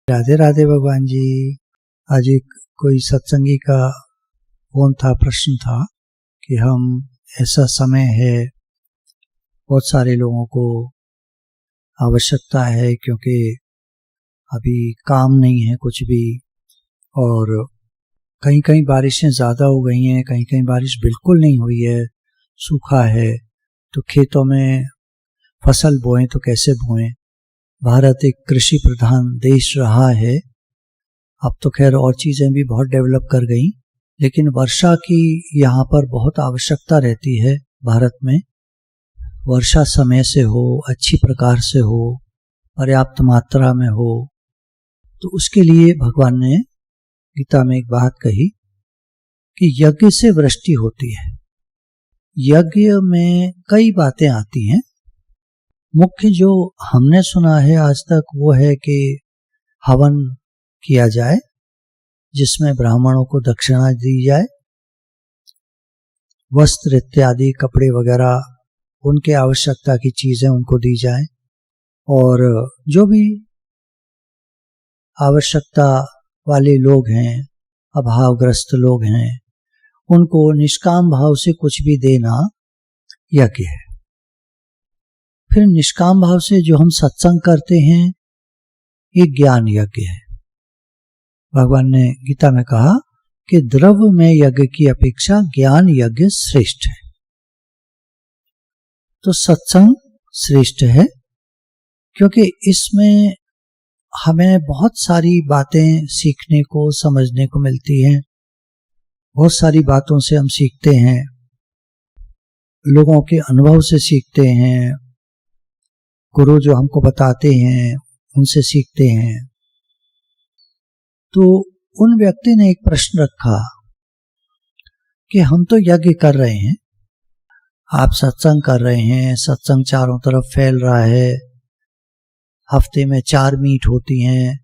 राधे राधे भगवान जी। आज एक कोई सत्संगी का फोन था, प्रश्न था कि हम ऐसा समय है, बहुत सारे लोगों को आवश्यकता है क्योंकि अभी काम नहीं है कुछ भी, और कहीं कहीं बारिशें ज़्यादा हो गई हैं, कहीं कहीं बारिश बिल्कुल नहीं हुई है, सूखा है, तो खेतों में फसल बोएं तो कैसे बोएं। भारत एक कृषि प्रधान देश रहा है, अब तो खैर और चीज़ें भी बहुत डेवलप कर गई, लेकिन वर्षा की यहाँ पर बहुत आवश्यकता रहती है। भारत में वर्षा समय से हो, अच्छी प्रकार से हो, पर्याप्त मात्रा में हो, तो उसके लिए भगवान ने गीता में एक बात कही कि यज्ञ से वृष्टि होती है। यज्ञ में कई बातें आती हैं, मुख्य जो हमने सुना है आज तक वो है कि हवन किया जाए, जिसमें ब्राह्मणों को दक्षिणा दी जाए, वस्त्र इत्यादि कपड़े वगैरह उनके आवश्यकता की चीजें उनको दी जाए, और जो भी आवश्यकता वाले लोग हैं, अभावग्रस्त लोग हैं, उनको निष्काम भाव से कुछ भी देना यज्ञ है। फिर निष्काम भाव से जो हम सत्संग करते हैं, ये ज्ञान यज्ञ है। भगवान ने गीता में कहा कि द्रव्य में यज्ञ की अपेक्षा ज्ञान यज्ञ श्रेष्ठ है। तो सत्संग श्रेष्ठ है क्योंकि इसमें हमें बहुत सारी बातें सीखने को, समझने को मिलती हैं। बहुत सारी बातों से हम सीखते हैं, लोगों के अनुभव से सीखते हैं, गुरु जो हमको बताते हैं उनसे सीखते हैं। तो उन व्यक्ति ने एक प्रश्न रखा कि हम तो यज्ञ कर रहे हैं, आप सत्संग कर रहे हैं, सत्संग चारों तरफ फैल रहा है, हफ्ते में 4 मीट होती हैं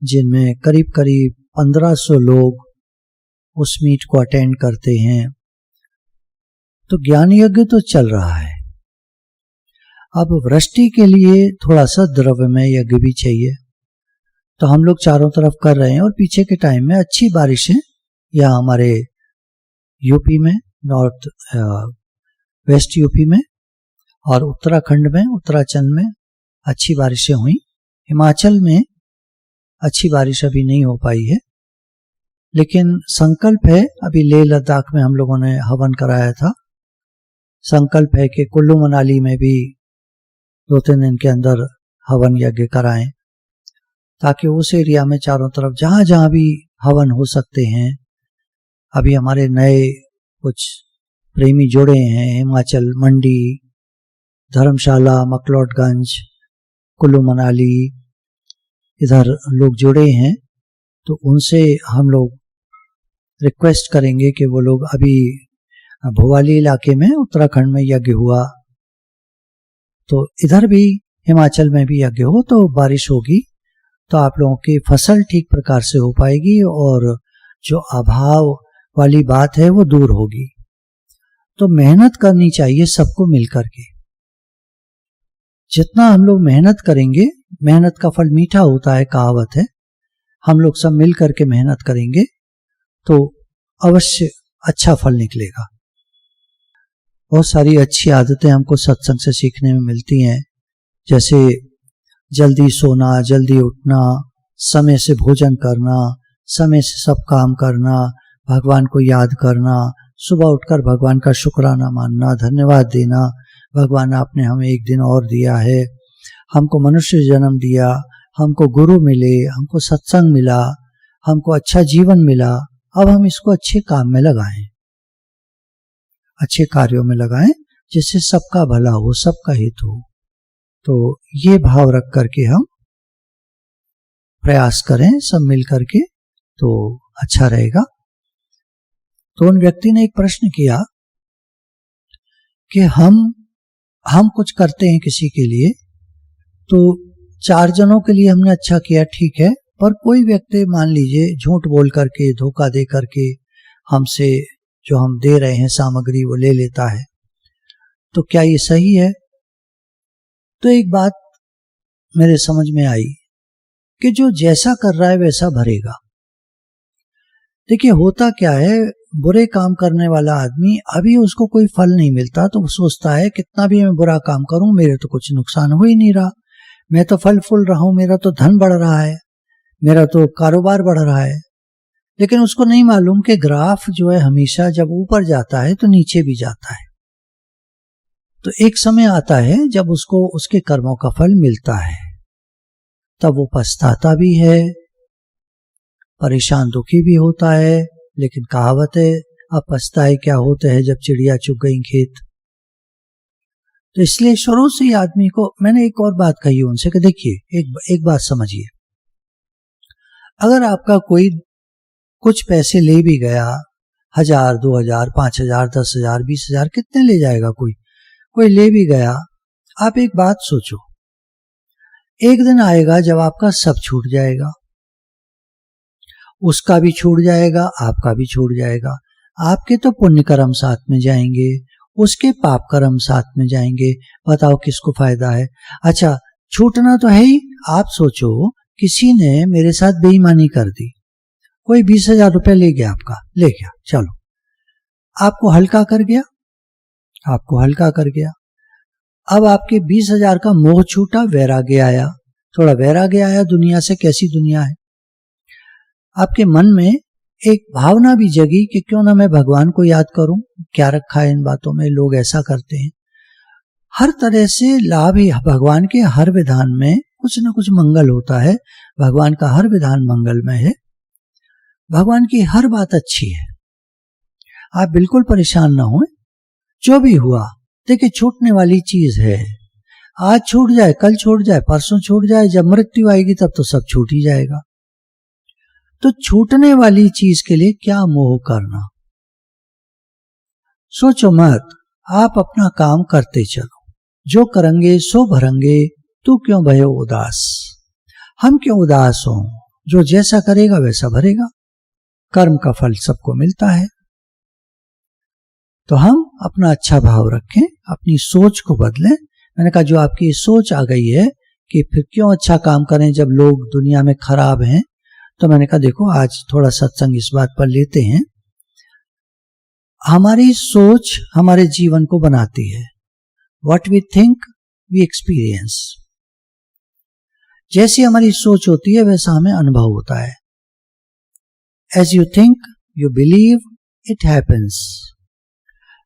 जिनमें करीब करीब 1500 लोग उस मीट को अटेंड करते हैं, तो ज्ञान यज्ञ तो चल रहा है। अब वृष्टि के लिए थोड़ा सा द्रव्यमय यज्ञ भी चाहिए, तो हम लोग चारों तरफ कर रहे हैं, और पीछे के टाइम में अच्छी बारिशें यहाँ हमारे यूपी में, नॉर्थ वेस्ट यूपी में और उत्तराखंड में, उत्तराखंड में अच्छी बारिशें हुई। हिमाचल में अच्छी बारिश अभी नहीं हो पाई है, लेकिन संकल्प है, अभी लेह लद्दाख में हम लोगों ने हवन कराया था, संकल्प है कि कुल्लू मनाली में भी 2-3 दिन के अंदर हवन यज्ञ कराएं, ताकि उस एरिया में चारों तरफ जहां जहां भी हवन हो सकते हैं। अभी हमारे नए कुछ प्रेमी जुड़े हैं, हिमाचल, मंडी, धर्मशाला, मकलोडगंज, कुल्लू मनाली, इधर लोग जुड़े हैं, तो उनसे हम लोग रिक्वेस्ट करेंगे कि वो लोग, अभी भोवाली इलाके में उत्तराखंड में यज्ञ हुआ, तो इधर भी हिमाचल में भी यज्ञ हो, तो बारिश होगी तो आप लोगों की फसल ठीक प्रकार से हो पाएगी और जो अभाव वाली बात है वो दूर होगी। तो मेहनत करनी चाहिए सबको मिलकर के। जितना हम लोग मेहनत करेंगे, मेहनत का फल मीठा होता है, कहावत है। हम लोग सब मिल करके मेहनत करेंगे तो अवश्य अच्छा फल निकलेगा। बहुत सारी अच्छी आदतें हमको सत्संग से सीखने में मिलती हैं, जैसे जल्दी सोना, जल्दी उठना, समय से भोजन करना, समय से सब काम करना, भगवान को याद करना, सुबह उठकर भगवान का शुक्राना मानना, धन्यवाद देना, भगवान आपने हमें एक दिन और दिया है, हमको मनुष्य जन्म दिया, हमको गुरु मिले, हमको सत्संग मिला, हमको अच्छा जीवन मिला, अब हम इसको अच्छे काम में लगाएं, अच्छे कार्यों में लगाएं, जिससे सबका भला हो, सबका हित हो। तो ये भाव रख करके हम प्रयास करें सब मिल करके, तो अच्छा रहेगा। तो उन व्यक्ति ने एक प्रश्न किया कि हम कुछ करते हैं किसी के लिए, तो 4 जनों के लिए हमने अच्छा किया, ठीक है, पर कोई व्यक्ति मान लीजिए झूठ बोल करके, धोखा दे करके हमसे जो हम दे रहे हैं सामग्री वो ले लेता है, तो क्या ये सही है? तो एक बात मेरे समझ में आई कि जो जैसा कर रहा है वैसा भरेगा। देखिए होता क्या है, बुरे काम करने वाला आदमी अभी उसको कोई फल नहीं मिलता तो वो सोचता है कितना भी मैं बुरा काम करूं मेरे तो कुछ नुकसान हो ही नहीं रहा, मैं तो फल फूल रहा हूं, मेरा तो धन बढ़ रहा है, मेरा तो कारोबार बढ़ रहा है। लेकिन उसको नहीं मालूम कि ग्राफ जो है हमेशा जब ऊपर जाता है तो नीचे भी जाता है। तो एक समय आता है जब उसको उसके कर्मों का फल मिलता है, तब वो पछताता भी है, परेशान दुखी भी होता है। लेकिन कहावत है, अब पछताए क्या होते हैं जब चिड़िया चुग गई खेत। तो इसलिए शुरू से ही आदमी को मैंने एक और बात कही उनसे कि देखिए एक बात समझिए, अगर आपका कोई कुछ पैसे ले भी गया, 1000, 2000, 5000, 10,000, 20,000, कितने ले जाएगा कोई ले भी गया, आप एक बात सोचो, एक दिन आएगा जब आपका सब छूट जाएगा, उसका भी छूट जाएगा, आपका भी छूट जाएगा। आपके तो पुण्य कर्म साथ में जाएंगे, उसके पाप कर्म साथ में जाएंगे। बताओ किसको फायदा है? अच्छा छूटना तो है ही। आप सोचो किसी ने मेरे साथ बेईमानी कर दी, कोई 20,000 रुपए ले गया, आपका ले गया, चलो आपको हल्का कर गया, आपको हल्का कर गया। अब आपके 20,000 का मोह छूटा, वैराग्य आया, थोड़ा वैराग्य आया दुनिया से, कैसी दुनिया है। आपके मन में एक भावना भी जगी कि क्यों ना मैं भगवान को याद करूं, क्या रखा है इन बातों में, लोग ऐसा करते हैं। हर तरह से लाभ ही, भगवान के हर विधान में कुछ ना कुछ मंगल होता है, भगवान का हर विधान मंगलमय है, भगवान की हर बात अच्छी है। आप बिल्कुल परेशान ना हो, जो भी हुआ देखिए छूटने वाली चीज है। आज छूट जाए, कल छूट जाए, परसों छूट जाए, जब मृत्यु आएगी तब तो सब छूट ही जाएगा। तो छूटने वाली चीज के लिए क्या मोह करना। सोचो मत, आप अपना काम करते चलो, जो करेंगे सो भरेंगे, तू क्यों भयो उदास। हम क्यों उदास हो, जो जैसा करेगा वैसा भरेगा, कर्म का फल सबको मिलता है। तो हम अपना अच्छा भाव रखें, अपनी सोच को बदलें। मैंने कहा जो आपकी सोच आ गई है कि फिर क्यों अच्छा काम करें जब लोग दुनिया में खराब हैं, तो मैंने कहा देखो आज थोड़ा सत्संग इस बात पर लेते हैं। हमारी सोच हमारे जीवन को बनाती है। What we think we experience। जैसी हमारी सोच होती है वैसा हमें अनुभव होता है। As you think, you believe, it happens।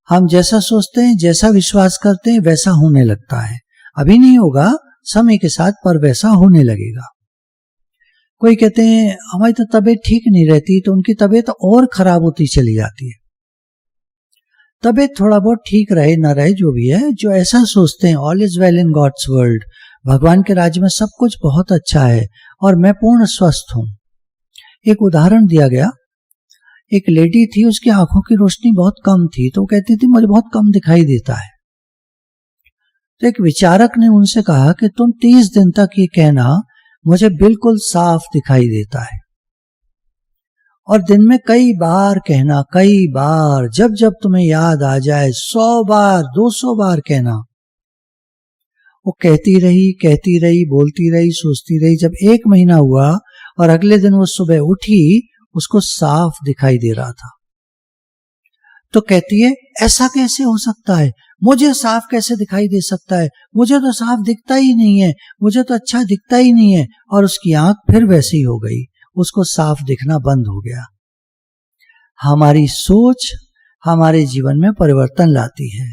हम जैसा सोचते हैं, जैसा विश्वास करते हैं, वैसा होने लगता है। अभी नहीं होगा, समय के साथ पर वैसा होने लगेगा। कोई कहते हैं हमारी तो तबीयत ठीक नहीं रहती, तो उनकी तबीयत और खराब होती चली जाती है। तबीयत थोड़ा बहुत ठीक रहे ना रहे, जो भी है, जो ऐसा सोचते हैं all is well in God's world, भगवान के राज्य में सब कुछ बहुत अच्छा है और मैं पूर्ण स्वस्थ हूं। एक उदाहरण दिया गया, एक लेडी थी, उसकी आंखों की रोशनी बहुत कम थी, तो कहती थी मुझे बहुत कम दिखाई देता है। तो एक विचारक ने उनसे कहा कि तुम 30 दिन तक ये कहना मुझे बिल्कुल साफ दिखाई देता है, और दिन में कई बार कहना, कई बार, जब जब तुम्हें याद आ जाए 100 बार 200 बार कहना। वो कहती रही, बोलती रही, सोचती रही। जब 1 महीना हुआ और अगले दिन वो सुबह उठी, उसको साफ दिखाई दे रहा था। तो कहती है ऐसा कैसे हो सकता है, मुझे साफ कैसे दिखाई दे सकता है, मुझे तो साफ दिखता ही नहीं है, मुझे तो अच्छा दिखता ही नहीं है। और उसकी आंख फिर वैसी हो गई, उसको साफ दिखना बंद हो गया। हमारी सोच हमारे जीवन में परिवर्तन लाती है।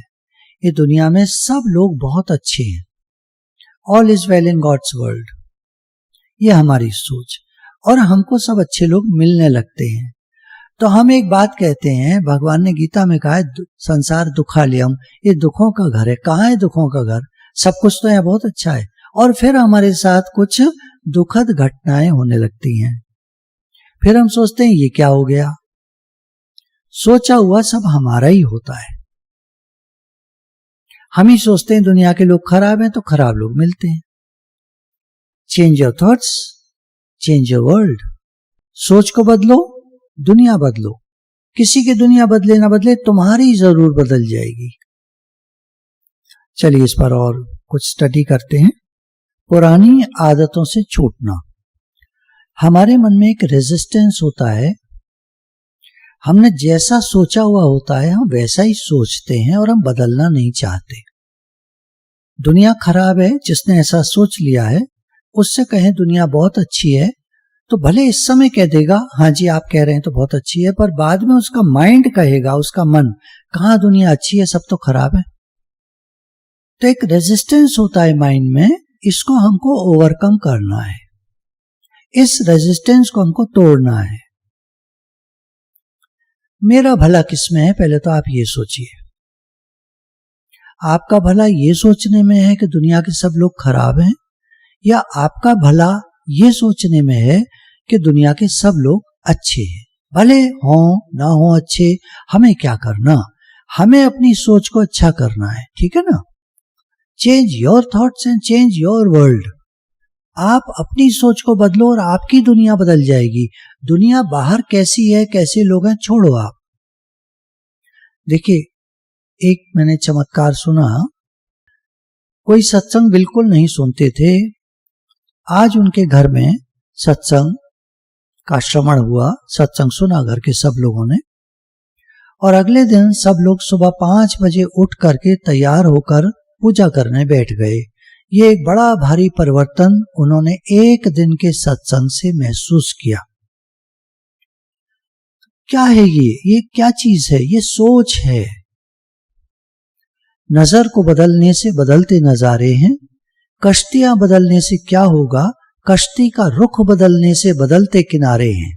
ये दुनिया में सब लोग बहुत अच्छे हैं, all is well in God's world, ये हमारी सोच, और हमको सब अच्छे लोग मिलने लगते हैं। तो हम एक बात कहते हैं, भगवान ने गीता में कहा है संसार दुखालयम, ये दुखों का घर है। कहाँ है दुखों का घर? सब कुछ तो यहाँ बहुत अच्छा है, और फिर हमारे साथ कुछ दुखद घटनाएं होने लगती हैं। फिर हम सोचते हैं ये क्या हो गया। सोचा हुआ सब हमारा ही होता है। हम ही सोचते हैं दुनिया के लोग खराब हैं तो खराब लोग मिलते हैं। Change your thoughts, change your world. सोच को बदलो, दुनिया बदलो। किसी की दुनिया बदले ना बदले, तुम्हारी जरूर बदल जाएगी। चलिए इस पर और कुछ स्टडी करते हैं। पुरानी आदतों से छूटना। हमारे मन में एक रेजिस्टेंस होता है। हमने जैसा सोचा हुआ होता है हम वैसा ही सोचते हैं और हम बदलना नहीं चाहते। दुनिया खराब है, जिसने ऐसा सोच लिया है उससे कहें दुनिया बहुत अच्छी है तो भले इस समय कह देगा हाँ जी आप कह रहे हैं तो बहुत अच्छी है, पर बाद में उसका माइंड कहेगा, उसका मन, कहाँ दुनिया अच्छी है, सब तो खराब है। तो एक रेजिस्टेंस होता है माइंड में, इसको हमको ओवरकम करना है, इस रेजिस्टेंस को हमको तोड़ना है। मेरा भला किसमें है, पहले तो आप ये सोचिए। आपका भला ये सोचने में है कि दुनिया के सब लोग खराब हैं, या आपका भला ये सोचने में है कि दुनिया के सब लोग अच्छे हैं? भले हो ना हो अच्छे, हमें क्या करना, हमें अपनी सोच को अच्छा करना है, ठीक है ना। Change your thoughts and change your world. आप अपनी सोच को बदलो और आपकी दुनिया बदल जाएगी। दुनिया बाहर कैसी है, कैसे लोग हैं, छोड़ो आप। देखिए, एक मैंने चमत्कार सुना, कोई सत्संग बिल्कुल नहीं सुनते थे, आज उनके घर में सत्संग का श्रवण हुआ, सत्संग सुना घर के सब लोगों ने, और अगले दिन सब लोग सुबह 5 बजे उठ करके तैयार होकर पूजा करने बैठ गए। ये एक बड़ा भारी परिवर्तन उन्होंने एक दिन के सत्संग से महसूस किया। क्या है ये क्या चीज है? ये सोच है। नजर को बदलने से बदलते नजारे हैं। कश्तियां बदलने से क्या होगा? कश्ती का रुख बदलने से बदलते किनारे हैं।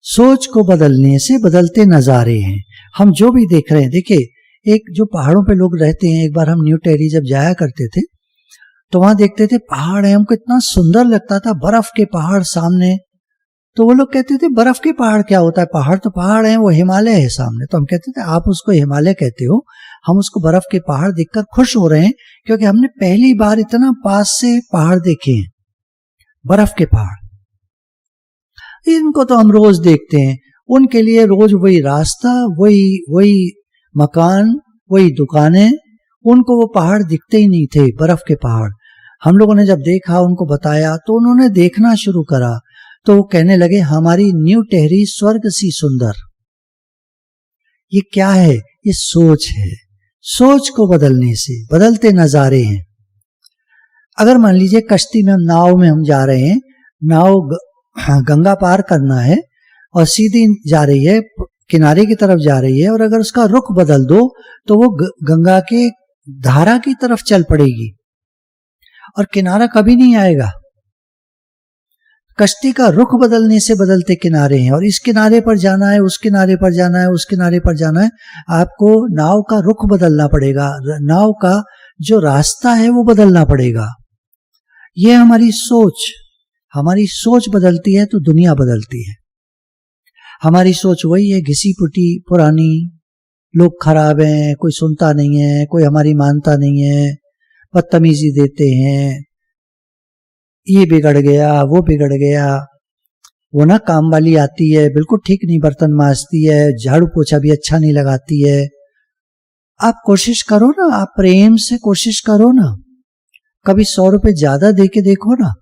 सोच को बदलने से बदलते नजारे हैं। हम जो भी देख रहे हैं, देखिए, एक जो पहाड़ों पे लोग रहते हैं, एक बार हम न्यू टेहरी जब जाया करते थे तो वहां देखते थे पहाड़ है, हमको इतना सुंदर लगता था, बर्फ के पहाड़ सामने। तो वो लोग कहते थे बर्फ के पहाड़ क्या होता है, पहाड़ तो पहाड़ है, वो हिमालय है सामने। तो हम कहते थे आप उसको हिमालय कहते हो, हम उसको बर्फ के पहाड़ देखकर खुश हो रहे हैं क्योंकि हमने पहली बार इतना पास से पहाड़ देखे हैं, बर्फ के पहाड़। इनको तो हम रोज देखते हैं, उनके लिए रोज वही रास्ता, वही मकान, वही दुकानें, उनको वो पहाड़ दिखते ही नहीं थे, बर्फ के पहाड़। हम लोगों ने जब देखा, उनको बताया, तो उन्होंने देखना शुरू करा, तो वो कहने लगे हमारी न्यू टेहरी स्वर्ग सी सुंदर। ये क्या है? ये सोच है। सोच को बदलने से बदलते नजारे हैं। अगर मान लीजिए कश्ती में, नाव में हम जा रहे हैं, नाव गंगा पार करना है और सीधी जा रही है, किनारे की तरफ जा रही है, और अगर उसका रुख बदल दो तो वो गंगा के धारा की तरफ चल पड़ेगी और किनारा कभी नहीं आएगा। कश्ती का रुख बदलने से बदलते किनारे हैं, और इस किनारे पर जाना है, उस किनारे पर जाना है, उस किनारे पर जाना है। आपको नाव का रुख बदलना पड़ेगा, नाव का जो रास्ता है वो बदलना पड़ेगा। ये हमारी सोच बदलती है तो दुनिया बदलती है। हमारी सोच वही है, घिसी पिटी पुरानी, लोग खराब हैं, कोई सुनता नहीं है, कोई हमारी मानता नहीं है, बदतमीजी देते हैं, ये बिगड़ गया, वो बिगड़ गया, वो ना काम वाली आती है, बिल्कुल ठीक नहीं बर्तन मांजती है, झाड़ू पोछा भी अच्छा नहीं लगाती है। आप कोशिश करो ना, आप प्रेम से कोशिश करो ना, कभी 100 रुपए ज्यादा दे के देखो ना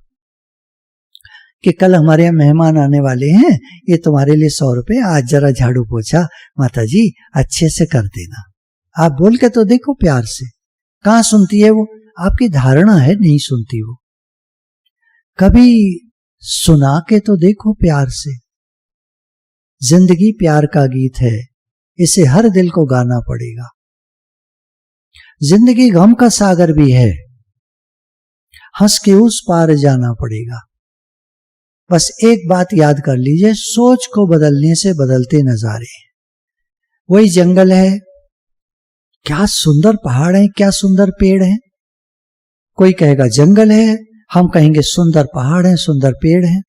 कि कल हमारे यहाँ मेहमान आने वाले हैं, ये तुम्हारे लिए 100 रुपए, आज जरा झाड़ू पोछा माता जी अच्छे से कर देना। आप बोल के तो देखो प्यार से। कहाँ सुनती है वो? आपकी धारणा है नहीं सुनती वो। कभी सुना के तो देखो प्यार से। जिंदगी प्यार का गीत है, इसे हर दिल को गाना पड़ेगा। जिंदगी गम का सागर भी है, हंस के उस पार जाना पड़ेगा। बस एक बात याद कर लीजिए, सोच को बदलने से बदलते नजारे। वही जंगल है, क्या सुंदर पहाड़ है, क्या सुंदर पेड़ है। कोई कहेगा जंगल है, हम कहेंगे सुंदर पहाड़ है, सुंदर पेड़ है।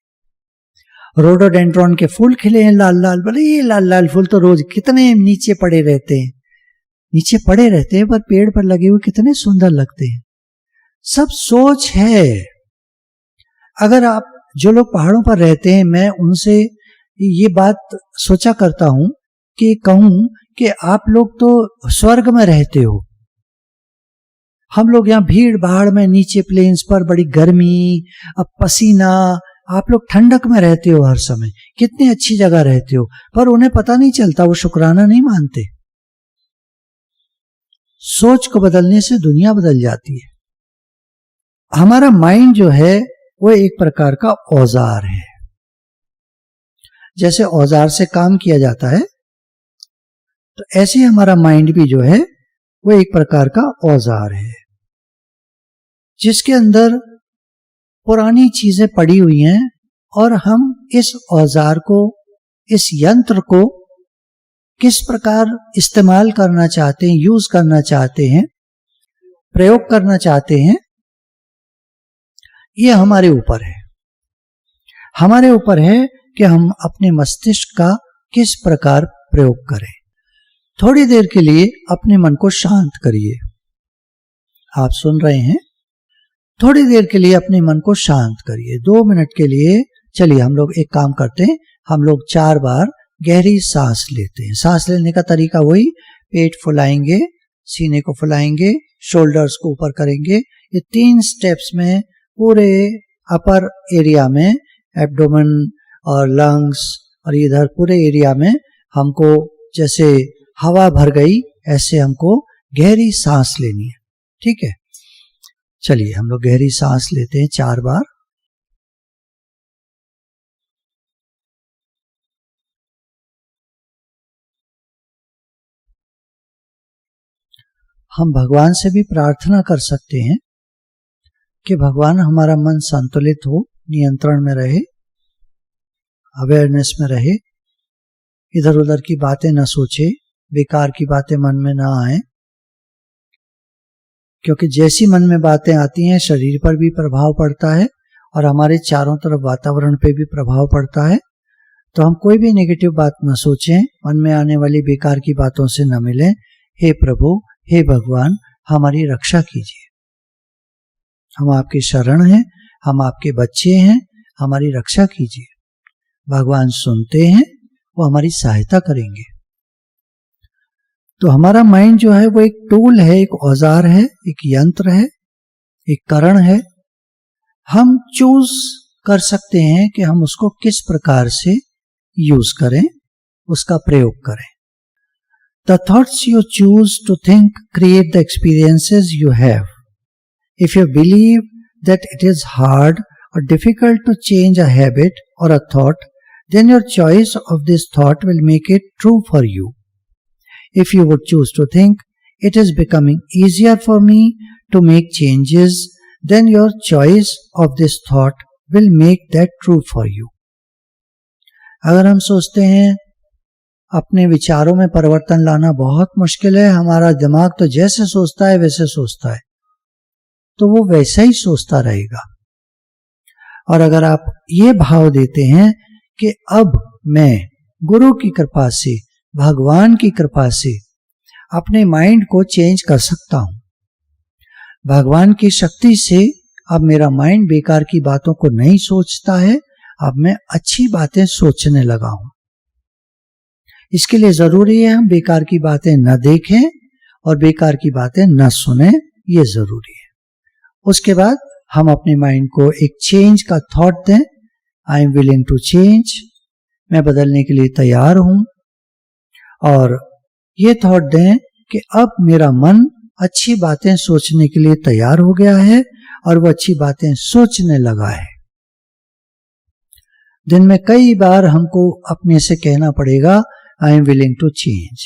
रोडोडेंड्रॉन के फूल खिले हैं लाल लाल, बोले ये लाल लाल फूल तो रोज कितने नीचे पड़े रहते हैं, नीचे पड़े रहते हैं, पर पेड़ पर लगे हुए कितने सुंदर लगते हैं। सब सोच है। अगर आप, जो लोग पहाड़ों पर रहते हैं, मैं उनसे ये बात सोचा करता हूं कि कहूं कि आप लोग तो स्वर्ग में रहते हो, हम लोग यहाँ भीड़ भाड़ में नीचे प्लेन्स पर बड़ी गर्मी, अब पसीना, आप लोग ठंडक में रहते हो हर समय, कितनी अच्छी जगह रहते हो, पर उन्हें पता नहीं चलता, वो शुक्राना नहीं मानते। सोच को बदलने से दुनिया बदल जाती है। हमारा माइंड जो है वो एक प्रकार का औजार है। जैसे औजार से काम किया जाता है, तो ऐसे हमारा माइंड भी जो है वो एक प्रकार का औजार है, जिसके अंदर पुरानी चीजें पड़ी हुई हैं और हम इस औजार को, इस यंत्र को किस प्रकार इस्तेमाल करना चाहते हैं, यूज करना चाहते हैं, प्रयोग करना चाहते हैं, ये हमारे ऊपर है। हमारे ऊपर है कि हम अपने मस्तिष्क का किस प्रकार प्रयोग करें। थोड़ी देर के लिए अपने मन को शांत करिए। आप सुन रहे हैं, थोड़ी देर के लिए अपने मन को शांत करिए, 2 मिनट के लिए। चलिए हम लोग एक काम करते हैं, हम लोग 4 बार गहरी सांस लेते हैं। सांस लेने का तरीका वही, पेट फुलाएंगे, सीने को फुलाएंगे, शोल्डर्स को ऊपर करेंगे। ये 3 स्टेप्स में पूरे अपर एरिया में, एब्डोमेन और लंग्स और इधर पूरे एरिया में हमको जैसे हवा भर गई ऐसे हमको गहरी सांस लेनी है। ठीक है, चलिए हम लोग गहरी सांस लेते हैं 4 बार। हम भगवान से भी प्रार्थना कर सकते हैं कि भगवान हमारा मन संतुलित हो, नियंत्रण में रहे, अवेयरनेस में रहे, इधर उधर की बातें न सोचे, बेकार की बातें मन में ना आए, क्योंकि जैसी मन में बातें आती हैं शरीर पर भी प्रभाव पड़ता है और हमारे चारों तरफ वातावरण पे भी प्रभाव पड़ता है। तो हम कोई भी नेगेटिव बात न सोचें, मन में आने वाली बेकार की बातों से न मिलें। हे प्रभु, हे भगवान, हमारी रक्षा कीजिए। हम आपके शरण हैं, हम आपके बच्चे हैं, हमारी रक्षा कीजिए। भगवान सुनते हैं, वो हमारी सहायता करेंगे। तो हमारा माइंड जो है वो एक टूल है, एक औजार है, एक यंत्र है, एक करण है। हम चूज कर सकते हैं कि हम उसको किस प्रकार से यूज करें, उसका प्रयोग करें। The thoughts you choose to think create the experiences you have. If you believe that it is hard or difficult to change a habit or a thought, then your choice of this thought will make it true for you. If you would choose to think, it is becoming easier for me to make changes, then your choice of this thought will make that true for you. अगर हम सोचते हैं अपने विचारों में परिवर्तन लाना बहुत मुश्किल है, हमारा दिमाग तो जैसे सोचता है वैसे सोचता है, तो वो वैसा ही सोचता रहेगा। और अगर आप ये भाव देते हैं कि अब मैं गुरु की कृपा से, भगवान की कृपा से अपने माइंड को चेंज कर सकता हूं, भगवान की शक्ति से अब मेरा माइंड बेकार की बातों को नहीं सोचता है, अब मैं अच्छी बातें सोचने लगा हूं। इसके लिए जरूरी है हम बेकार की बातें न देखें और बेकार की बातें न सुने, ये जरूरी है। उसके बाद हम अपने माइंड को एक चेंज का थॉट दें, I am willing to change, मैं बदलने के लिए तैयार हूं। और ये थॉट दें कि अब मेरा मन अच्छी बातें सोचने के लिए तैयार हो गया है और वो अच्छी बातें सोचने लगा है। दिन में कई बार हमको अपने से कहना पड़ेगा, I am willing to change.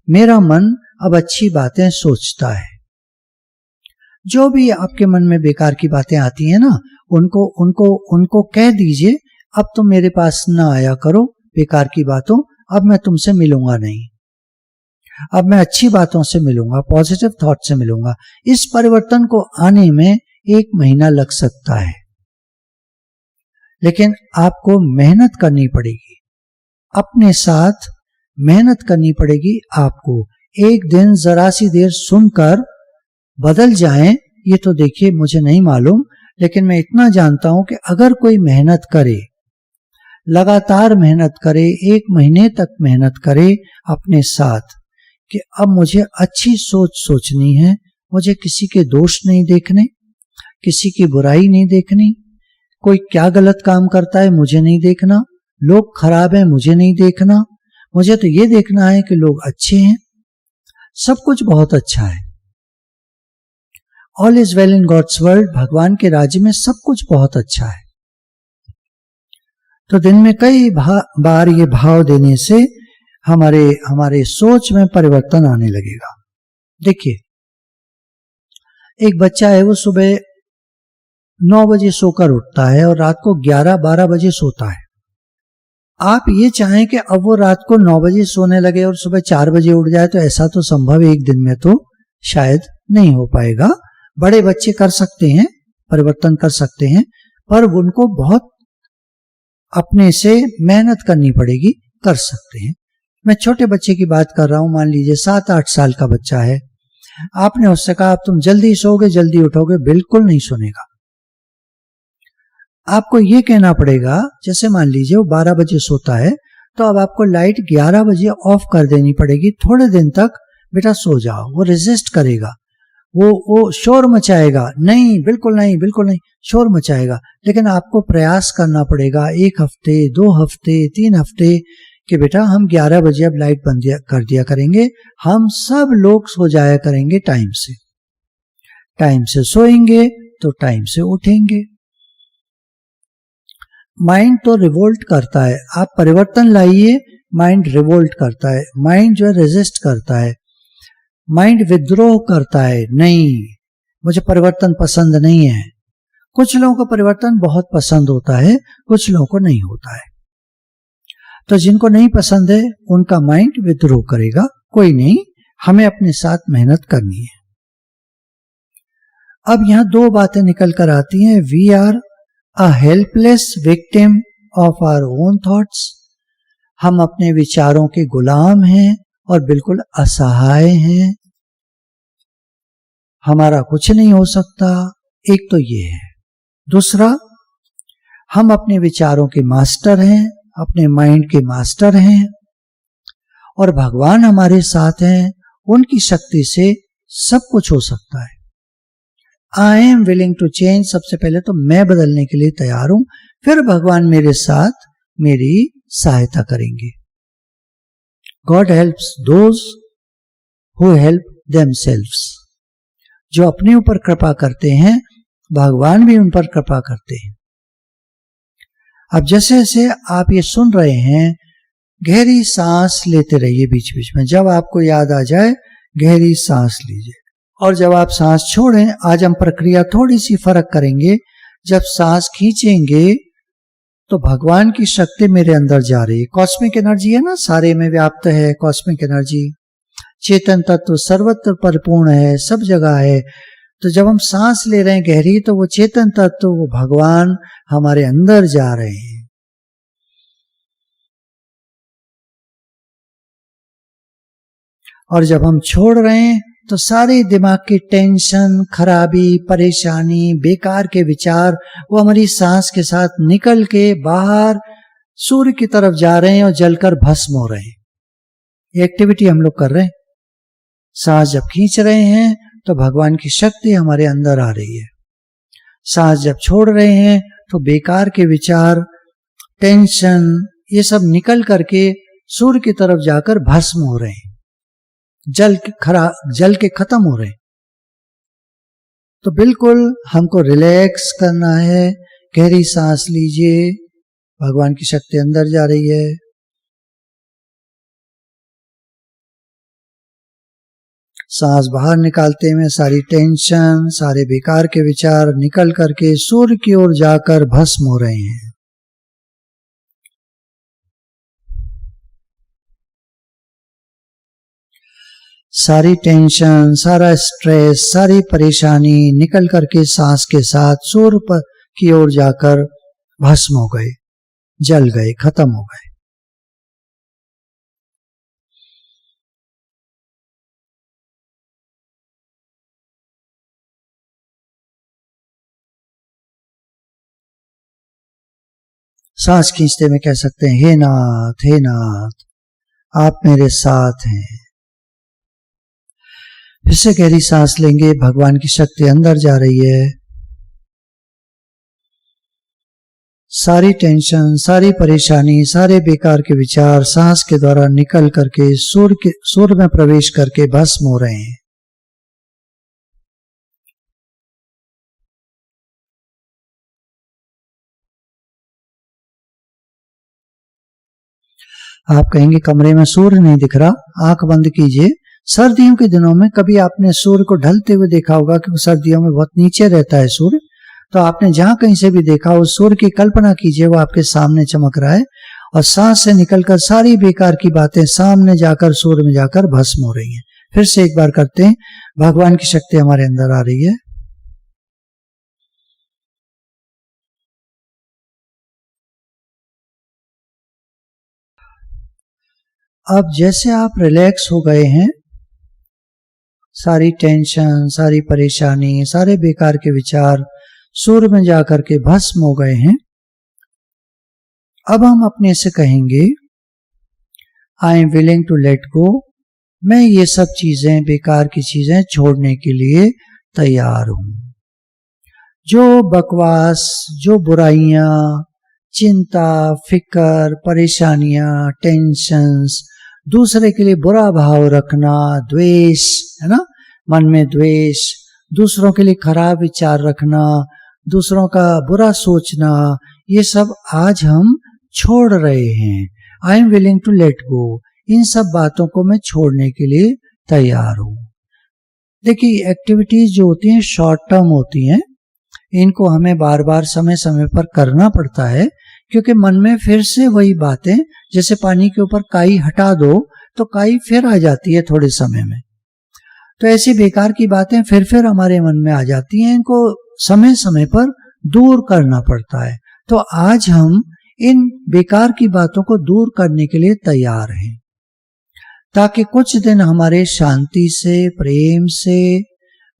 मेरा मन अब अच्छी बातें सोचता है। जो भी आपके मन में बेकार की बातें आती हैं ना, उनको कह दीजिए, अब तुम मेरे पास ना आया करो बेकार की बातों, अब मैं तुमसे मिलूंगा नहीं, अब मैं अच्छी बातों से मिलूंगा, पॉजिटिव थॉट से मिलूंगा। इस परिवर्तन को आने में 1 महीना लग सकता है, लेकिन आपको मेहनत करनी पड़ेगी, अपने साथ मेहनत करनी पड़ेगी आपको। एक दिन जरा सी देर सुनकर बदल जाएं, ये तो देखिए मुझे नहीं मालूम, लेकिन मैं इतना जानता हूं कि अगर कोई मेहनत करे, लगातार मेहनत करे, 1 महीने तक मेहनत करे अपने साथ कि अब मुझे अच्छी सोच सोचनी है, मुझे किसी के दोष नहीं देखने, किसी की बुराई नहीं देखनी, कोई क्या गलत काम करता है मुझे नहीं देखना, लोग खराब हैं मुझे नहीं देखना, मुझे तो ये देखना है कि लोग अच्छे हैं, सब कुछ बहुत अच्छा है। All is well in God's world, भगवान के राज्य में सब कुछ बहुत अच्छा है। तो दिन में कई बार ये भाव देने से हमारे सोच में परिवर्तन आने लगेगा। देखिए, एक बच्चा है, वो सुबह 9 बजे सोकर उठता है और रात को 11-12 बजे सोता है। आप ये चाहें कि अब वो रात को 9 बजे सोने लगे और सुबह 4 बजे उठ जाए, तो ऐसा तो संभव एक दिन में तो शायद नहीं हो पाएगा। बड़े बच्चे कर सकते हैं, परिवर्तन कर सकते हैं, पर उनको बहुत अपने से मेहनत करनी पड़ेगी, कर सकते हैं। मैं छोटे बच्चे की बात कर रहा हूं, मान लीजिए 7-8 साल का बच्चा है, आपने उससे कहा अब तुम जल्दी सोओगे जल्दी उठोगे, बिल्कुल नहीं सुनेगा। आपको ये कहना पड़ेगा, जैसे मान लीजिए वो 12 बजे सोता है, तो अब आपको लाइट 11 बजे ऑफ कर देनी पड़ेगी, थोड़े दिन तक बेटा सो जाओ। वो रेजिस्ट करेगा, वो शोर मचाएगा, नहीं बिल्कुल नहीं बिल्कुल नहीं, शोर मचाएगा। लेकिन आपको प्रयास करना पड़ेगा 1 हफ्ते 2 हफ्ते 3 हफ्ते कि बेटा हम 11 बजे अब लाइट बंद कर दिया करेंगे, हम सब लोग सो जाया करेंगे टाइम से सोएंगे तो टाइम से उठेंगे। माइंड तो रिवोल्ट करता है, आप परिवर्तन लाइए, माइंड रिवोल्ट करता है, माइंड जो है रेजिस्ट करता है, माइंड विद्रोह करता है, नहीं मुझे परिवर्तन पसंद नहीं है। कुछ लोगों को परिवर्तन बहुत पसंद होता है, कुछ लोगों को नहीं होता है। तो जिनको नहीं पसंद है उनका माइंड विद्रोह करेगा, कोई नहीं, हमें अपने साथ मेहनत करनी है। अब यहां 2 बातें निकल कर आती हैं। We are a helpless victim of our own thoughts, हम अपने विचारों के गुलाम हैं और बिल्कुल असहाय हैं, हमारा कुछ नहीं हो सकता। एक तो ये है। दूसरा, हम अपने विचारों के मास्टर हैं, अपने माइंड के मास्टर हैं, और भगवान हमारे साथ हैं, उनकी शक्ति से सब कुछ हो सकता है। I am willing to change, सबसे पहले तो मैं बदलने के लिए तैयार हूं, फिर भगवान मेरे साथ मेरी सहायता करेंगे। God helps those who help themselves, जो अपने ऊपर कृपा करते हैं भगवान भी उन पर कृपा करते हैं। अब जैसे जैसे आप ये सुन रहे हैं, गहरी सांस लेते रहिए बीच बीच में, जब आपको याद आ जाए गहरी सांस लीजिए, और जब आप सांस छोड़ें, आज हम प्रक्रिया थोड़ी सी फर्क करेंगे। जब सांस खींचेंगे तो भगवान की शक्ति मेरे अंदर जा रही है, कॉस्मिक एनर्जी है ना, सारे में व्याप्त है कॉस्मिक एनर्जी, चेतन तत्व सर्वत्र परिपूर्ण है, सब जगह है। तो जब हम सांस ले रहे हैं गहरी, तो वो चेतन तत्व, वो भगवान हमारे अंदर जा रहे हैं। और जब हम छोड़ रहे हैं तो सारे दिमाग की टेंशन, खराबी, परेशानी, बेकार के विचार, वो हमारी सांस के साथ निकल के बाहर सूर्य की तरफ जा रहे हैं और जलकर भस्म हो रहे हैं। ये एक्टिविटी हम लोग कर रहे हैं। सांस जब खींच रहे हैं तो भगवान की शक्ति हमारे अंदर आ रही है, सांस जब छोड़ रहे हैं तो बेकार के विचार, टेंशन, ये सब निकल करके सूर्य की तरफ जाकर भस्म हो रहे हैं, जल के खत्म हो रहे हैं। तो बिल्कुल हमको रिलैक्स करना है, गहरी सांस लीजिए, भगवान की शक्ति अंदर जा रही है। सांस बाहर निकालते में सारी टेंशन, सारे बेकार के विचार निकल करके सूर्य की ओर जाकर भस्म हो रहे हैं। सारी टेंशन, सारा स्ट्रेस, सारी परेशानी निकल करके सांस के साथ सूर्य की ओर जाकर भस्म हो गए, जल गए, खत्म हो गए। सांस खींचते में कह सकते हैं, हे नाथ आप मेरे साथ हैं। फिर से गहरी सांस लेंगे, भगवान की शक्ति अंदर जा रही है। सारी टेंशन, सारी परेशानी, सारे बेकार के विचार सांस के द्वारा निकल करके सूर्य में प्रवेश करके भस्म हो रहे हैं। आप कहेंगे कमरे में सूर्य नहीं दिख रहा, आंख बंद कीजिए। सर्दियों के दिनों में कभी आपने सूर्य को ढलते हुए देखा होगा, क्योंकि सर्दियों में बहुत नीचे रहता है सूर्य। तो आपने जहां कहीं से भी देखा हो, सूर्य की कल्पना कीजिए वो आपके सामने चमक रहा है और सांस से निकलकर सारी बेकार की बातें सामने जाकर सूर्य में जाकर भस्म हो रही हैं। फिर से एक बार करते हैं, भगवान की शक्ति हमारे अंदर आ रही है। अब जैसे आप रिलैक्स हो गए हैं, सारी टेंशन, सारी परेशानी, सारे बेकार के विचार सूर्य में जाकर के भस्म हो गए हैं। अब हम अपने से कहेंगे I am willing to let go. मैं ये सब चीजें, बेकार की चीजें छोड़ने के लिए तैयार हूं। जो बकवास, जो बुराइयां, चिंता, फिक्र, परेशानियां, टेंशन्स, दूसरे के लिए बुरा भाव रखना, द्वेष, है ना, मन में द्वेष, दूसरों के लिए खराब विचार रखना, दूसरों का बुरा सोचना, ये सब आज हम छोड़ रहे हैं। I am willing to let go. इन सब बातों को मैं छोड़ने के लिए तैयार हूं। देखिए, एक्टिविटीज जो होती हैं शॉर्ट टर्म होती हैं, इनको हमें बार बार समय समय पर करना पड़ता है, क्योंकि मन में फिर से वही बातें, जैसे पानी के ऊपर काई हटा दो तो काई फिर आ जाती है थोड़े समय में। तो ऐसी बेकार की बातें फिर हमारे मन में आ जाती हैं, इनको समय समय पर दूर करना पड़ता है। तो आज हम इन बेकार की बातों को दूर करने के लिए तैयार हैं, ताकि कुछ दिन हमारे शांति से, प्रेम से,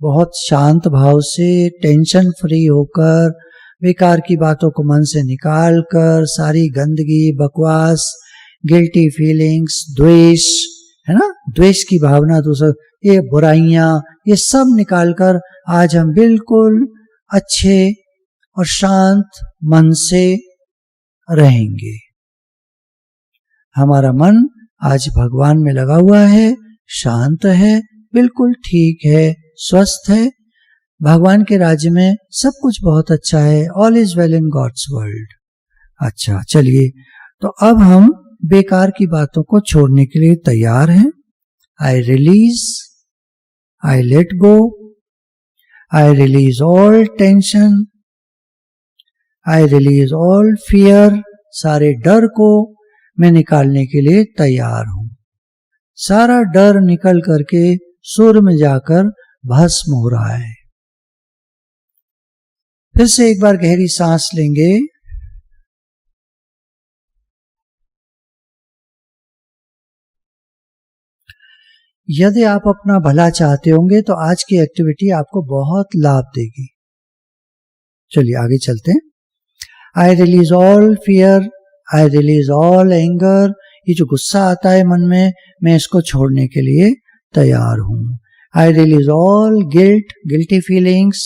बहुत शांत भाव से, टेंशन फ्री होकर, बेकार की बातों को मन से निकाल कर, सारी गंदगी, बकवास, गिल्टी फीलिंग्स, द्वेष, है ना, द्वेष की भावना, दूसरा ये बुराइयां, ये सब निकालकर आज हम बिल्कुल अच्छे और शांत मन से रहेंगे। हमारा मन आज भगवान में लगा हुआ है, शांत है, बिल्कुल ठीक है, स्वस्थ है। भगवान के राज्य में सब कुछ बहुत अच्छा है। All is well in God's world. अच्छा, चलिए, तो अब हम बेकार की बातों को छोड़ने के लिए तैयार हैं। I release, I let go, I release all tension, I release all fear. सारे डर को मैं निकालने के लिए तैयार हूं। सारा डर निकल करके सूर्य में जाकर भस्म हो रहा है। फिर से एक बार गहरी सांस लेंगे। यदि आप अपना भला चाहते होंगे तो आज की एक्टिविटी आपको बहुत लाभ देगी। चलिए आगे चलते हैं। I release all fear, I release all anger. ये जो गुस्सा आता है मन में, मैं इसको छोड़ने के लिए तैयार हूं। I release all guilt, guilty feelings.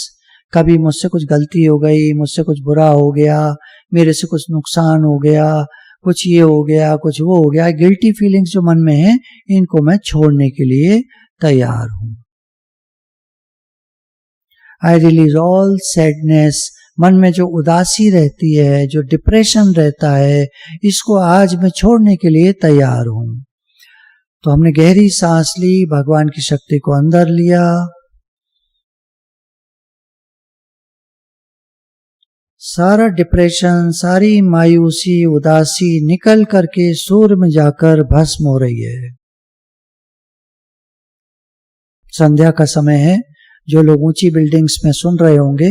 कभी मुझसे कुछ गलती हो गई, मुझसे कुछ बुरा हो गया, मेरे से कुछ नुकसान हो गया, कुछ ये हो गया, कुछ वो हो गया, गिल्टी फीलिंग्स जो मन में है, इनको मैं छोड़ने के लिए तैयार हूं। I release all sadness. मन में जो उदासी रहती है, जो डिप्रेशन रहता है, इसको आज मैं छोड़ने के लिए तैयार हूं। तो हमने गहरी सांस ली, भगवान की शक्ति को अंदर लिया, सारा डिप्रेशन, सारी मायूसी, उदासी निकल करके सूर्य में जाकर भस्म हो रही है। संध्या का समय है। जो लोग ऊंची बिल्डिंग्स में सुन रहे होंगे,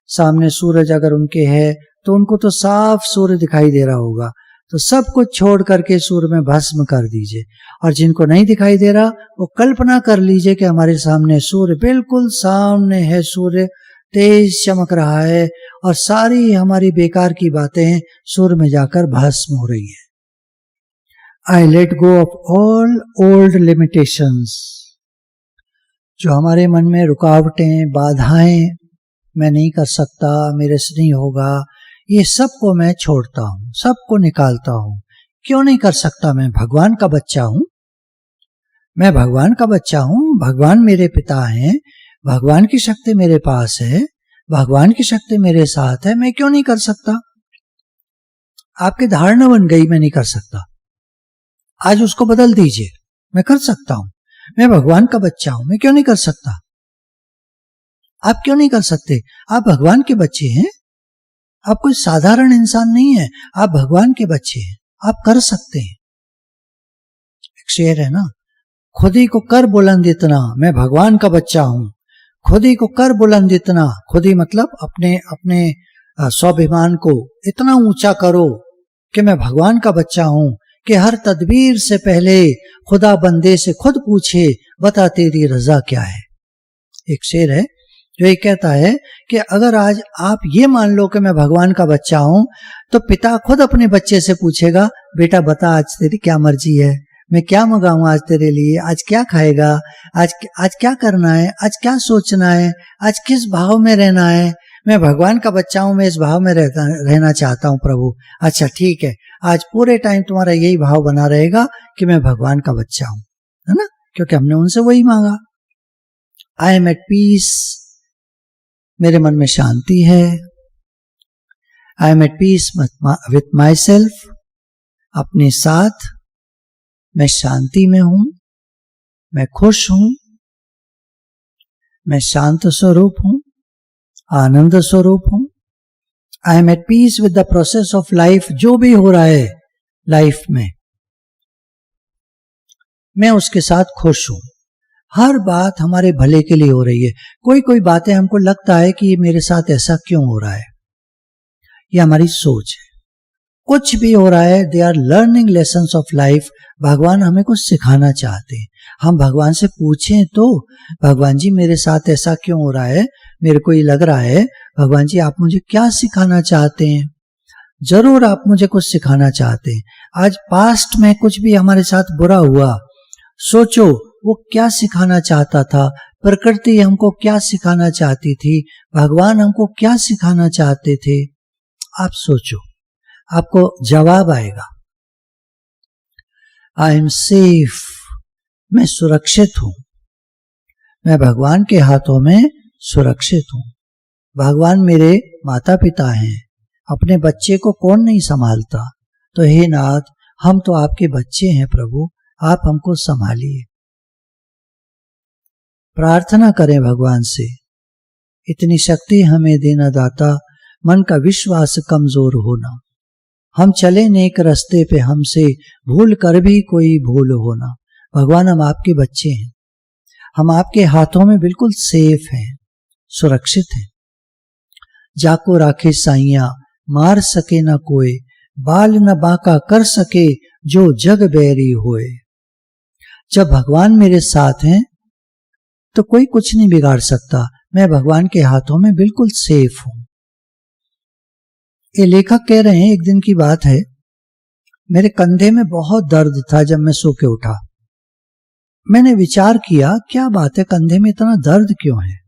सामने सूरज अगर उनके है तो उनको तो साफ सूर्य दिखाई दे रहा होगा। तो सब कुछ छोड़ करके सूर्य में भस्म कर दीजिए। और जिनको नहीं दिखाई दे रहा, वो कल्पना कर लीजिए कि हमारे सामने सूर्य, बिल्कुल सामने है सूर्य, तेज चमक रहा है और सारी हमारी बेकार की बातें सूर्य में जाकर भस्म हो रही है। I let go of all old limitations. जो हमारे मन में रुकावटें, बाधाएं, मैं नहीं कर सकता, मेरे से नहीं होगा, ये सबको मैं छोड़ता हूं, सबको निकालता हूं। क्यों नहीं कर सकता? मैं भगवान का बच्चा हूं, मैं भगवान का बच्चा हूं, भगवान मेरे पिता हैं, भगवान की शक्ति मेरे पास है, भगवान की शक्ति मेरे साथ है, मैं क्यों नहीं कर सकता? आपकी धारणा बन गई मैं नहीं कर सकता, आज उसको बदल दीजिए, मैं कर सकता हूं, मैं भगवान का बच्चा हूं, मैं क्यों नहीं कर सकता? आप क्यों नहीं कर सकते? आप भगवान के बच्चे हैं, आप कोई साधारण इंसान नहीं है, आप भगवान के बच्चे हैं, आप कर सकते हैं। एक शेर है ना, खुद ही को कर बुलंद इतना, मैं भगवान का बच्चा हूं, खुद ही को कर बुलंद इतना, खुद ही मतलब अपने अपने स्वाभिमान को इतना ऊंचा करो कि मैं भगवान का बच्चा हूं, कि हर तदबीर से पहले खुदा बंदे से खुद पूछे, बता तेरी रजा क्या है। एक शेर है जो ये कहता है कि अगर आज आप ये मान लो कि मैं भगवान का बच्चा हूं, तो पिता खुद अपने बच्चे से पूछेगा, बेटा बता आज तेरी क्या मर्जी है, मैं क्या मंगाऊं आज तेरे लिए, आज क्या खाएगा, आज क्या करना है, आज क्या सोचना है, आज किस भाव में रहना है। मैं भगवान का बच्चा हूं, मैं इस भाव में रहना चाहता हूं प्रभु। अच्छा ठीक है, आज पूरे टाइम तुम्हारा यही भाव बना रहेगा कि मैं भगवान का बच्चा हूं, है ना, क्योंकि हमने उनसे वही मांगा। आई एम एट पीस, मेरे मन में शांति है। I am at peace with myself, अपने साथ मैं शांति में हूं, मैं खुश हूं, मैं शांत स्वरूप हूं, आनंद स्वरूप हूं। I am at peace with the process of life, जो भी हो रहा है लाइफ में मैं उसके साथ खुश हूं। हर बात हमारे भले के लिए हो रही है। कोई कोई बातें हमको लगता है कि ये मेरे साथ ऐसा क्यों हो रहा है, ये हमारी सोच है। कुछ भी हो रहा है, they are learning lessons of life. भगवान हमें कुछ सिखाना चाहते हैं। हम भगवान से पूछें तो, भगवान जी मेरे साथ ऐसा क्यों हो रहा है, मेरे को ये लग रहा है, भगवान जी आप मुझे क्या सिखाना चाहते हैं। जरूर आप मुझे कुछ सिखाना चाहते हैं। आज पास्ट में कुछ भी हमारे साथ बुरा हुआ, सोचो वो क्या सिखाना चाहता था, प्रकृति हमको क्या सिखाना चाहती थी, भगवान हमको क्या सिखाना चाहते थे। आप सोचो, आपको जवाब आएगा। आई एम सेफ, मैं सुरक्षित हूं, मैं भगवान के हाथों में सुरक्षित हूं। भगवान मेरे माता पिता हैं, अपने बच्चे को कौन नहीं संभालता। तो हे नाथ, हम तो आपके बच्चे हैं प्रभु, आप हमको संभालिए। प्रार्थना करें भगवान से, इतनी शक्ति हमें देना दाता, मन का विश्वास कमजोर होना। हम चले नेक रास्ते पे, हमसे भूल कर भी कोई भूल होना। भगवान हम आपके बच्चे हैं, हम आपके हाथों में बिल्कुल सेफ हैं, सुरक्षित हैं। जाको राखे साइया, मार सके न कोई, बाल न बाका कर सके जो जग बैरी होए। जब भगवान मेरे साथ हैं तो कोई कुछ नहीं बिगाड़ सकता। मैं भगवान के हाथों में बिल्कुल सेफ हूं। ये लेखक कह रहे हैं, एक दिन की बात है, मेरे कंधे में बहुत दर्द था जब मैं सो के उठा। मैंने विचार किया क्या बात है, कंधे में इतना दर्द क्यों है।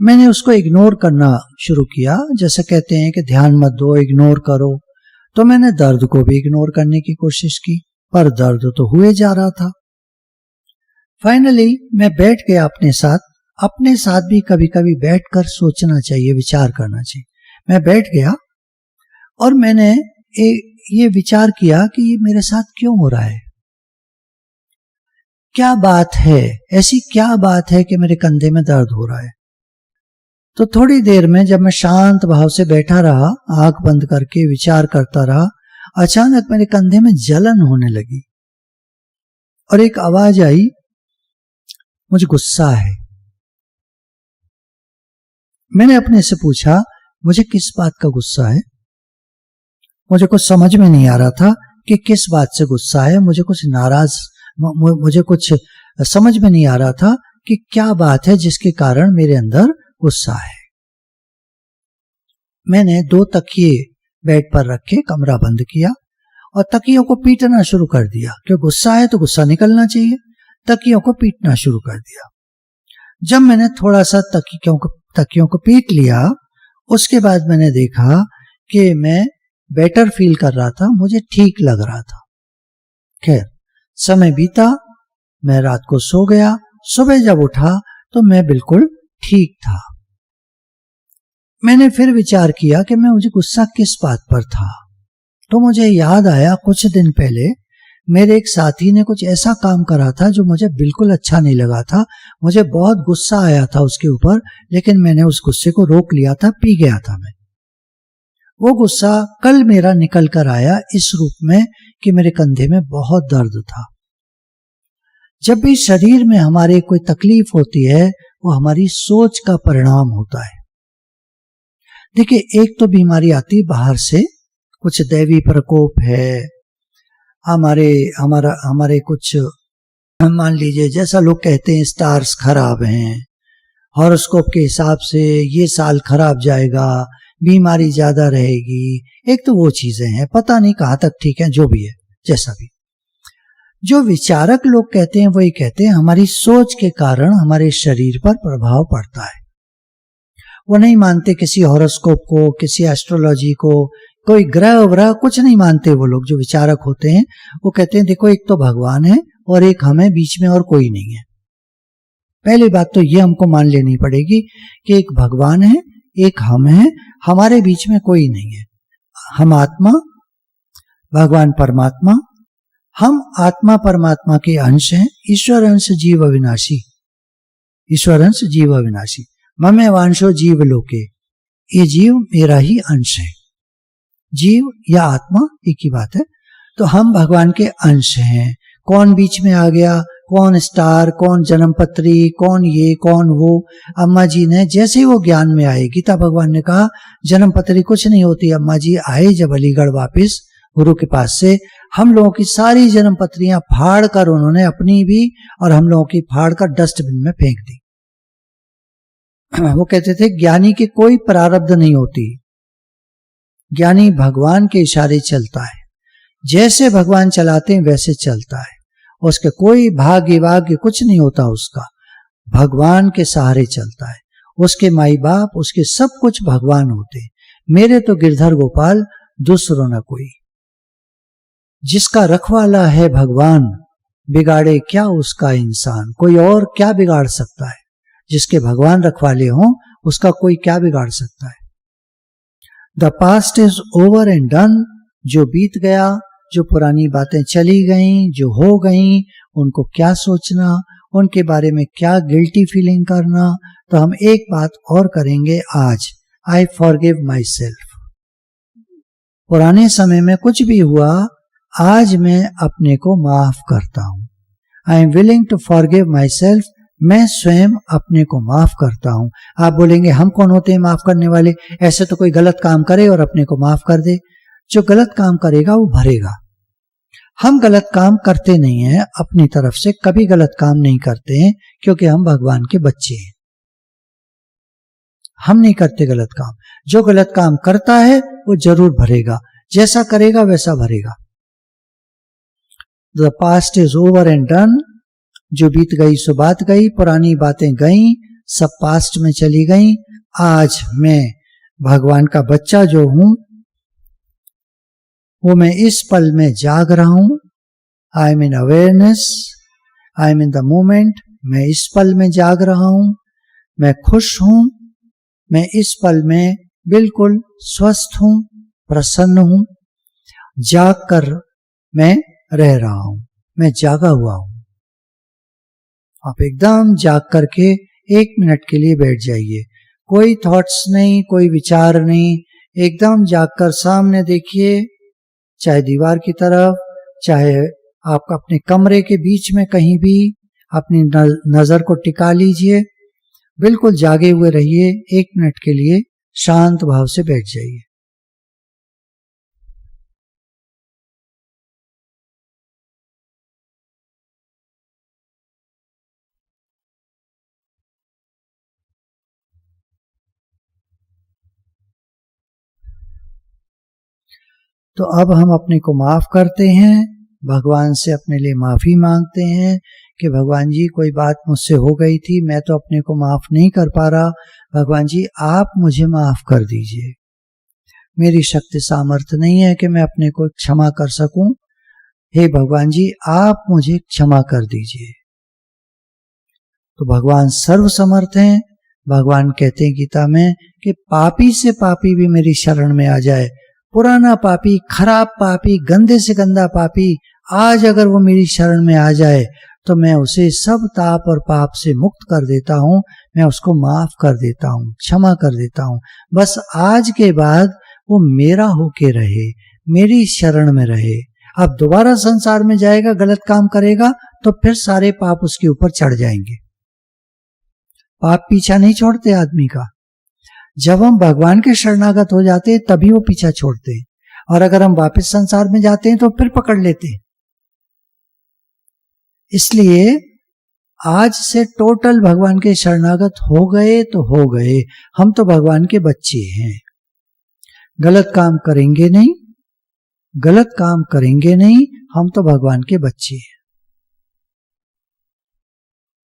मैंने उसको इग्नोर करना शुरू किया, जैसे कहते हैं कि ध्यान मत दो, इग्नोर करो। तो मैंने दर्द को भी इग्नोर करने की कोशिश की, पर दर्द तो हुए जा रहा था। फाइनली मैं बैठ गया अपने साथ भी कभी कभी बैठकर सोचना चाहिए, विचार करना चाहिए। मैं बैठ गया और मैंने ये विचार किया कि ये मेरे साथ क्यों हो रहा है, क्या बात है, ऐसी क्या बात है कि मेरे कंधे में दर्द हो रहा है। तो थोड़ी देर में जब मैं शांत भाव से बैठा रहा, आंख बंद करके विचार करता रहा, अचानक मेरे कंधे में जलन होने लगी और एक आवाज आई, मुझे गुस्सा है। मैंने अपने से पूछा, मुझे किस बात का गुस्सा है। मुझे कुछ समझ में नहीं आ रहा था कि किस बात से गुस्सा है। मुझे कुछ समझ में नहीं आ रहा था कि क्या बात है जिसके कारण मेरे अंदर गुस्सा है। मैंने 2 तकिए बेड पर रखे, कमरा बंद किया और तकियों को पीटना शुरू कर दिया। क्यों, गुस्सा है तो गुस्सा निकलना चाहिए। तकियों को पीटना शुरू कर दिया। जब मैंने थोड़ा सा तकियों को पीट लिया, उसके बाद मैंने देखा कि मैं बेटर फील कर रहा था, मुझे ठीक लग रहा था। खैर, समय बीता, मैं रात को सो गया, सुबह जब उठा तो मैं बिल्कुल ठीक था। मैंने फिर विचार किया कि मुझे गुस्सा किस बात पर था, तो मुझे याद आया कुछ दिन पहले मेरे एक साथी ने कुछ ऐसा काम करा था जो मुझे बिल्कुल अच्छा नहीं लगा था। मुझे बहुत गुस्सा आया था उसके ऊपर, लेकिन मैंने उस गुस्से को रोक लिया था, पी गया था मैं। वो गुस्सा कल मेरा निकल कर आया इस रूप में कि मेरे कंधे में बहुत दर्द था। जब भी शरीर में हमारे कोई तकलीफ होती है, वो हमारी सोच का परिणाम होता है। देखिए, एक तो बीमारी आती बाहर से, कुछ दैवी प्रकोप है, हमारे कुछ, मान लीजिए जैसा लोग कहते हैं स्टार्स खराब हैं, हॉरोस्कोप के हिसाब से ये साल खराब जाएगा, बीमारी ज्यादा रहेगी। एक तो वो चीजें हैं, पता नहीं कहां तक ठीक है, जो भी है, जैसा भी। जो विचारक लोग कहते हैं वही कहते हैं हमारी सोच के कारण हमारे शरीर पर प्रभाव पड़ता है। वो नहीं मानते किसी हॉरोस्कोप को, किसी एस्ट्रोलॉजी को, कोई ग्रह व्रह कुछ नहीं मानते। वो लोग जो विचारक होते हैं वो कहते हैं देखो, एक तो भगवान है और एक हम है, बीच में और कोई नहीं है। पहली बात तो ये हमको मान लेनी पड़ेगी कि एक भगवान है, एक हम है, हमारे बीच में कोई नहीं है। हम आत्मा, भगवान परमात्मा, हम आत्मा परमात्मा के अंश हैं। ईश्वर अंश जीव अविनाशी, ईश्वर अंश जीव अविनाशी, ममे वांशो जीव लोके, ये जीव मेरा ही अंश है। जीव या आत्मा एक ही बात है। तो हम भगवान के अंश हैं। कौन बीच में आ गया, कौन स्टार, कौन जन्मपत्री, कौन ये कौन वो। अम्मा जी ने जैसे ही वो ज्ञान में आए, गीता भगवान ने कहा जन्मपत्री कुछ नहीं होती। अम्मा जी आए जब अलीगढ़ वापिस गुरु के पास से, हम लोगों की सारी जन्मपत्रियां फाड़ कर उन्होंने, अपनी भी और हम लोगों की फाड़ कर डस्टबिन में फेंक दी। वो कहते थे ज्ञानी की कोई प्रारब्ध नहीं होती, ज्ञानी भगवान के इशारे चलता है, जैसे भगवान चलाते हैं वैसे चलता है, उसके कोई भाग्य कुछ नहीं होता, उसका भगवान के सहारे चलता है। उसके माई बाप, उसके सब कुछ भगवान होते। मेरे तो गिरधर गोपाल दूसरों न कोई। जिसका रखवाला है भगवान, बिगाड़े क्या उसका इंसान। कोई और क्या बिगाड़ सकता है? जिसके भगवान रखवाले हों उसका कोई क्या बिगाड़ सकता है? The past is over and done. जो बीत गया, जो पुरानी बातें चली गईं, जो हो गईं, उनको क्या सोचना, उनके बारे में क्या गिल्टी फीलिंग करना। तो हम एक बात और करेंगे आज, आई फॉरगिव माई सेल्फ। पुराने समय में कुछ भी हुआ, आज मैं अपने को माफ करता हूं। I am willing to forgive myself. मैं स्वयं अपने को माफ करता हूं। आप बोलेंगे हम कौन होते हैं माफ करने वाले? ऐसे तो कोई गलत काम करे और अपने को माफ कर दे। जो गलत काम करेगा वो भरेगा। हम गलत काम करते नहीं हैं, अपनी तरफ से कभी गलत काम नहीं करते हैं, क्योंकि हम भगवान के बच्चे हैं। हम नहीं करते गलत काम। जो गलत काम करता है वो जरूर भरेगा, जैसा करेगा वैसा भरेगा। The past is over and done. जो बीत गई सो बात गई, पुरानी बातें गई, सब पास्ट में चली गई। आज मैं भगवान का बच्चा जो हूं वो मैं इस पल में जाग रहा हूं। I M in awareness, I am in the moment. मैं इस पल में जाग रहा हूं, मैं खुश हूं, मैं इस पल में बिल्कुल स्वस्थ हूं, प्रसन्न हूं। जाग कर मैं रह रहा हूं, मैं जागा हुआ हूं। आप एकदम जाग करके 1 मिनट के लिए बैठ जाइए। कोई थॉट्स नहीं, कोई विचार नहीं, एकदम जाग कर सामने देखिए, चाहे दीवार की तरफ, चाहे आप अपने कमरे के बीच में कहीं भी अपनी नजर को टिका लीजिए। बिल्कुल जागे हुए रहिए। 1 मिनट के लिए शांत भाव से बैठ जाइए। तो अब हम अपने को माफ करते हैं, भगवान से अपने लिए माफी मांगते हैं कि भगवान जी कोई बात मुझसे हो गई थी, मैं तो अपने को माफ नहीं कर पा रहा, भगवान जी आप मुझे माफ कर दीजिए, मेरी शक्ति सामर्थ्य नहीं है कि मैं अपने को क्षमा कर सकूं, हे भगवान जी आप मुझे क्षमा कर दीजिए। तो भगवान सर्व समर्थ हैं। भगवान कहते हैं गीता में कि पापी से पापी भी मेरी शरण में आ जाए, पुराना पापी, खराब पापी, गंदे से गंदा पापी, आज अगर वो मेरी शरण में आ जाए तो मैं उसे सब ताप और पाप से मुक्त कर देता हूं, मैं उसको माफ कर देता हूं, क्षमा कर देता हूं। बस आज के बाद वो मेरा होके रहे, मेरी शरण में रहे। अब दोबारा संसार में जाएगा, गलत काम करेगा तो फिर सारे पाप उसके ऊपर चढ़ जाएंगे। पाप पीछा नहीं छोड़ते आदमी का। जब हम भगवान के शरणागत हो जाते हैं तभी वो पीछा छोड़ते हैं, और अगर हम वापस संसार में जाते हैं तो फिर पकड़ लेते हैं। इसलिए आज से टोटल भगवान के शरणागत हो गए तो हो गए, हम तो भगवान के बच्चे हैं। गलत काम करेंगे नहीं, गलत काम करेंगे नहीं, हम तो भगवान के बच्चे हैं।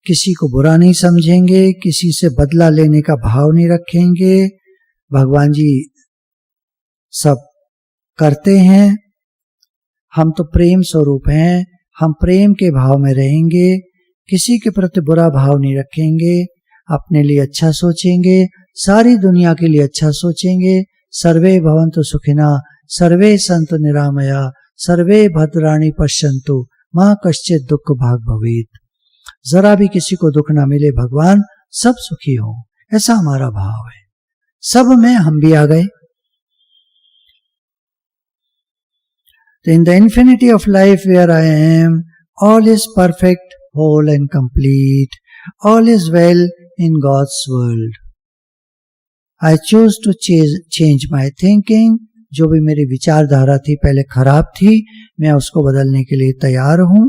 किसी को बुरा नहीं समझेंगे, किसी से बदला लेने का भाव नहीं रखेंगे। भगवान जी सब करते हैं, हम तो प्रेम स्वरूप हैं, हम प्रेम के भाव में रहेंगे, किसी के प्रति बुरा भाव नहीं रखेंगे, अपने लिए अच्छा सोचेंगे, सारी दुनिया के लिए अच्छा सोचेंगे। सर्वे भवन्तु सुखिना, सर्वे सन्तु निरामया, सर्वे भद्राणि पश्यन्तु, मा कश्चित् दुःख भाग् भवेत्। जरा भी किसी को दुख ना मिले, भगवान सब सुखी हो, ऐसा हमारा भाव है। सब में हम भी आ गए। In the infinity of life where I am, all is perfect, whole and complete. All is well in God's world. I choose to change my thinking. जो भी मेरी विचारधारा थी पहले खराब थी, मैं उसको बदलने के लिए तैयार हूं।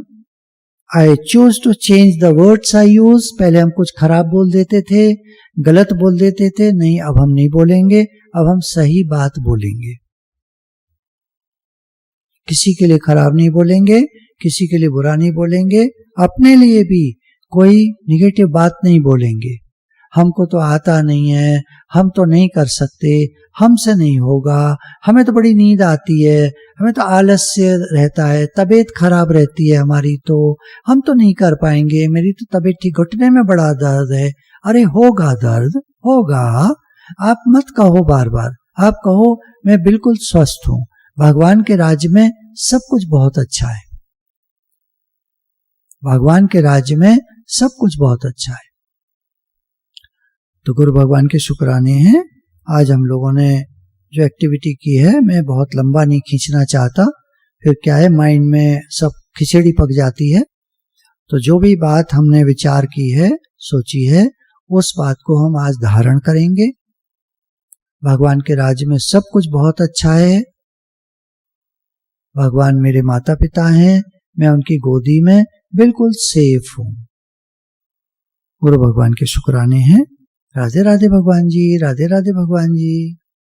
I choose to change the words I use. पहले हम कुछ खराब बोल देते थे, गलत बोल देते थे, नहीं अब हम नहीं बोलेंगे, अब हम सही बात बोलेंगे। किसी के लिए खराब नहीं बोलेंगे, किसी के लिए बुरा नहीं बोलेंगे, अपने लिए भी कोई निगेटिव बात नहीं बोलेंगे। हमको तो आता नहीं है, हम तो नहीं कर सकते, हमसे नहीं होगा, हमें तो बड़ी नींद आती है, हमें तो आलस्य रहता है, तबीयत खराब रहती है हमारी, तो हम तो नहीं कर पाएंगे, मेरी तो तबीयत ठीक, घुटने में बड़ा दर्द है। अरे होगा दर्द, होगा, आप मत कहो बार बार, आप कहो मैं बिल्कुल स्वस्थ हूं, भगवान के राज्य में सब कुछ बहुत अच्छा है, भगवान के राज्य में सब कुछ बहुत अच्छा है। तो गुरु भगवान के शुक्राने हैं। आज हम लोगों ने जो एक्टिविटी की है, मैं बहुत लंबा नहीं खींचना चाहता, फिर क्या है माइंड में सब खिचड़ी पक जाती है। तो जो भी बात हमने विचार की है, सोची है, उस बात को हम आज धारण करेंगे। भगवान के राज्य में सब कुछ बहुत अच्छा है, भगवान मेरे माता पिता हैं, मैं उनकी गोदी में बिल्कुल सेफ हूं। गुरु भगवान के शुक्राने हैं। राधे राधे भगवान जी, राधे राधे भगवान जी।